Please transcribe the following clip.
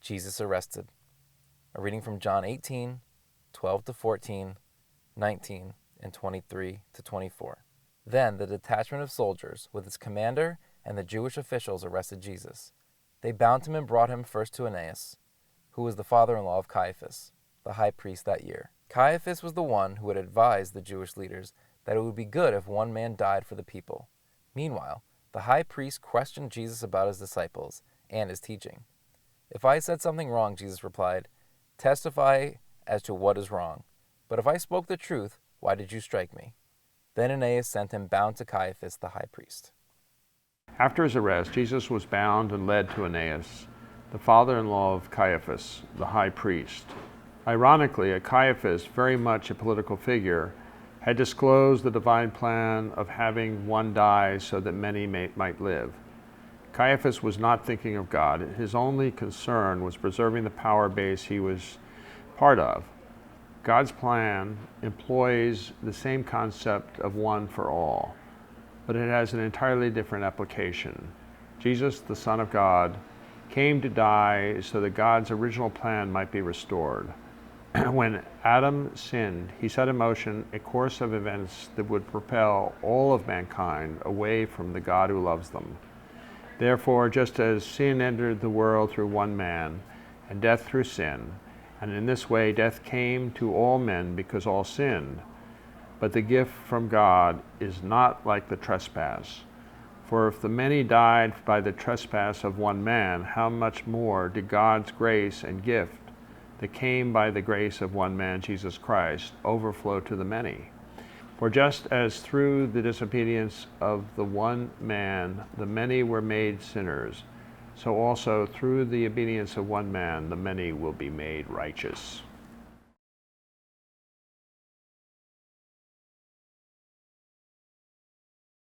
Jesus arrested. A reading from John 18, 12 to 14, 19, and 23 to 24. Then the detachment of soldiers, with its commander and the Jewish officials, arrested Jesus. They bound him and brought him first to Annas, who was the father-in-law of Caiaphas, the high priest that year. Caiaphas was the one who had advised the Jewish leaders that it would be good if one man died for the people. Meanwhile, the high priest questioned Jesus about his disciples and his teaching. "If I said something wrong," Jesus replied, "testify as to what is wrong. But if I spoke the truth, why did you strike me?" Then Annas sent him bound to Caiaphas the high priest. After his arrest, Jesus was bound and led to Annas, the father-in-law of Caiaphas, the high priest. Ironically, Caiaphas, very much a political figure, had disclosed the divine plan of having one die so that many might live. Caiaphas was not thinking of God. His only concern was preserving the power base he was part of. God's plan employs the same concept of one for all, but it has an entirely different application. Jesus, the Son of God, came to die so that God's original plan might be restored. When Adam sinned, he set in motion a course of events that would propel all of mankind away from the God who loves them. Therefore, just as sin entered the world through one man, and death through sin, and in this way death came to all men because all sinned, but the gift from God is not like the trespass. For if the many died by the trespass of one man, how much more did God's grace and gift that came by the grace of one man, Jesus Christ, overflow to the many? For just as through the disobedience of the one man the many were made sinners, so also through the obedience of one man the many will be made righteous.